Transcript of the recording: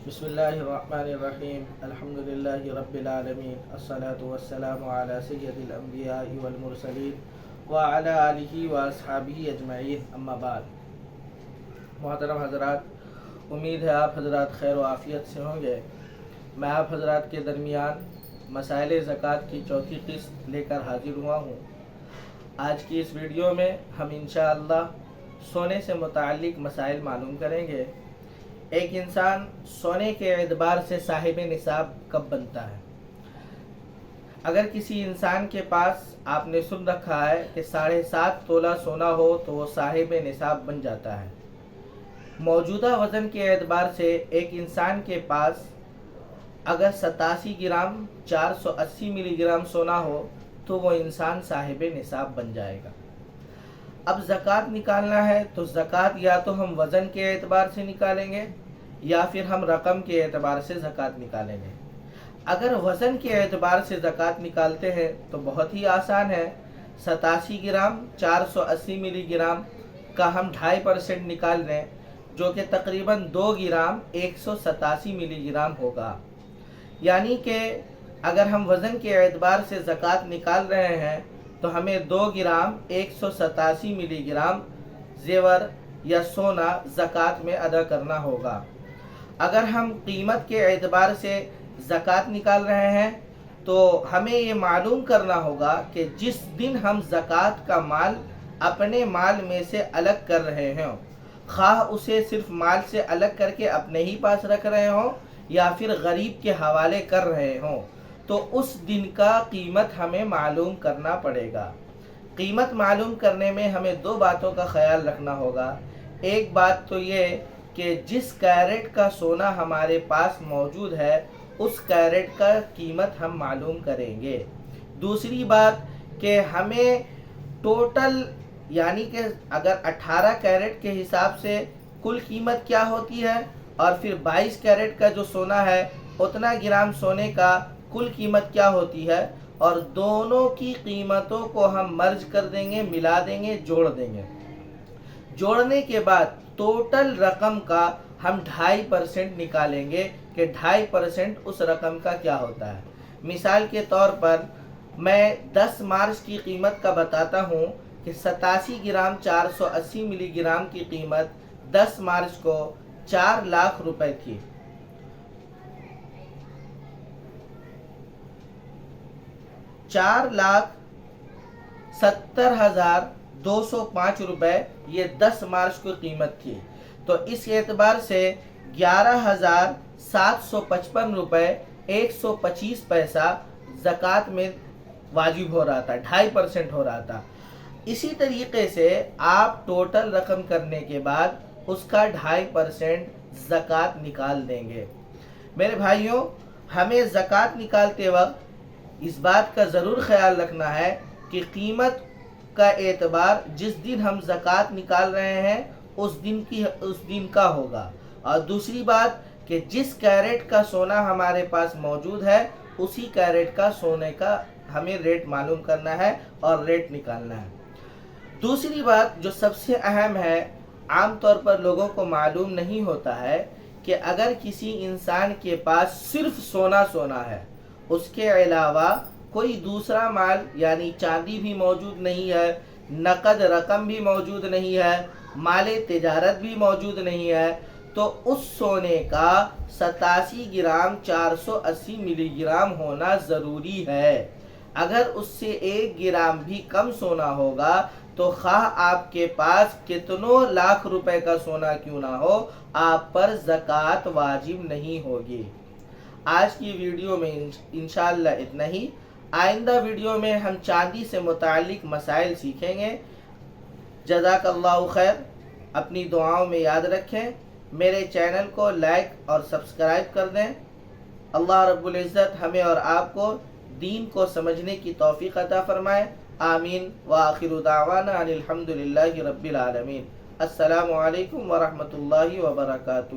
بسم اللہ الرحمن الرحیم الحمد للہ رب العالمین الصلاة والسلام علی سید الانبیاء والمرسلین وعلی آلہ واصحابہ اجمعین اما بعد۔ محترم حضرات، امید ہے آپ حضرات خیر و عافیت سے ہوں گے۔ میں آپ حضرات کے درمیان مسائل زکوٰۃ کی چوتھی قسط لے کر حاضر ہوا ہوں۔ آج کی اس ویڈیو میں ہم انشاءاللہ سونے سے متعلق مسائل معلوم کریں گے۔ ایک انسان سونے کے اعتبار سے صاحب نصاب کب بنتا ہے؟ اگر کسی انسان کے پاس آپ نے سن رکھا ہے کہ 7.5 تولہ سونا ہو تو وہ صاحب نصاب بن جاتا ہے۔ موجودہ وزن کے اعتبار سے ایک انسان کے پاس اگر 87 گرام 480 ملی گرام سونا ہو تو وہ انسان صاحب نصاب بن جائے گا۔ اب زکوٰۃ نکالنا ہے تو زکوٰۃ یا تو ہم وزن کے اعتبار سے نکالیں گے یا پھر ہم رقم کے اعتبار سے زکوٰۃ نکالیں گے۔ اگر وزن کے اعتبار سے زکوٰۃ نکالتے ہیں تو بہت ہی آسان ہے۔ 87 گرام 480 ملی گرام کا ہم 2.5% نکال لیں، جو کہ تقریباً 2 گرام 187 ملی گرام ہوگا۔ یعنی کہ اگر ہم وزن کے اعتبار سے زکوٰۃ نکال رہے ہیں تو ہمیں 2 گرام 187 ملی گرام زیور یا سونا زکوٰۃ میں ادا کرنا ہوگا۔ اگر ہم قیمت کے اعتبار سے زکوٰۃ نکال رہے ہیں تو ہمیں یہ معلوم کرنا ہوگا کہ جس دن ہم زکوٰۃ کا مال اپنے مال میں سے الگ کر رہے ہیں، خواہ اسے صرف مال سے الگ کر کے اپنے ہی پاس رکھ رہے ہوں یا پھر غریب کے حوالے کر رہے ہوں، تو اس دن کا قیمت ہمیں معلوم کرنا پڑے گا۔ قیمت معلوم کرنے میں ہمیں 2 باتوں کا خیال رکھنا ہوگا۔ ایک بات تو یہ کہ جس کیرٹ کا سونا ہمارے پاس موجود ہے اس کیرٹ کا قیمت ہم معلوم کریں گے۔ دوسری بات کہ ہمیں ٹوٹل یعنی کہ اگر 18 کیرٹ کے حساب سے کل قیمت کیا ہوتی ہے اور پھر 22 کیرٹ کا جو سونا ہے اتنا گرام سونے کا کل قیمت کیا ہوتی ہے، اور دونوں کی قیمتوں کو ہم مرج کر دیں گے، ملا دیں گے، جوڑ دیں گے۔ جوڑنے کے بعد ٹوٹل رقم کا ہم 2.5% نکالیں گے کہ 2.5% اس رقم کا کیا ہوتا ہے۔ مثال کے طور پر میں 10 مارچ کی قیمت کا بتاتا ہوں کہ 87 گرام 480 ملی گرام کی قیمت 10 مارچ کو 4 لاکھ روپے تھی۔ 4,70,205 روپے یہ 10 مارچ کو قیمت تھی، تو اس اعتبار سے 11,755 روپے 125 پیسہ زکوٰۃ میں واجب ہو رہا تھا، 2.5% ہو رہا تھا۔ اسی طریقے سے آپ ٹوٹل رقم کرنے کے بعد اس کا 2.5% زکوٰۃ نکال دیں گے۔ میرے بھائیوں، ہمیں زکوٰۃ نکالتے وقت اس بات کا ضرور خیال رکھنا ہے کہ قیمت کا اعتبار جس دن ہم زکوٰۃ نکال رہے ہیں اس دن کا ہوگا، اور دوسری بات کہ جس کیرٹ کا سونا ہمارے پاس موجود ہے اسی کیرٹ کا سونے کا ہمیں ریٹ معلوم کرنا ہے اور ریٹ نکالنا ہے۔ دوسری بات جو سب سے اہم ہے، عام طور پر لوگوں کو معلوم نہیں ہوتا ہے کہ اگر کسی انسان کے پاس صرف سونا ہے، اس کے علاوہ کوئی دوسرا مال یعنی چاندی بھی موجود نہیں ہے، نقد رقم بھی موجود نہیں ہے، مال تجارت بھی موجود نہیں ہے، تو اس سونے کا 87 گرام 480 ملی گرام ہونا ضروری ہے۔ اگر اس سے 1 گرام بھی کم سونا ہوگا تو خواہ آپ کے پاس کتنوں لاکھ روپے کا سونا کیوں نہ ہو، آپ پر زکوٰۃ واجب نہیں ہوگی۔ آج کی ویڈیو میں انشاءاللہ اتنا ہی۔ آئندہ ویڈیو میں ہم چاندی سے متعلق مسائل سیکھیں گے۔ جزاک اللہ خیر۔ اپنی دعاؤں میں یاد رکھیں، میرے چینل کو لائک اور سبسکرائب کر دیں۔ اللہ رب العزت ہمیں اور آپ کو دین کو سمجھنے کی توفیق عطا فرمائے۔ آمین وآخر دعوانا ان الحمد للہ رب العالمین۔ السلام علیکم ورحمۃ اللہ وبرکاتہ۔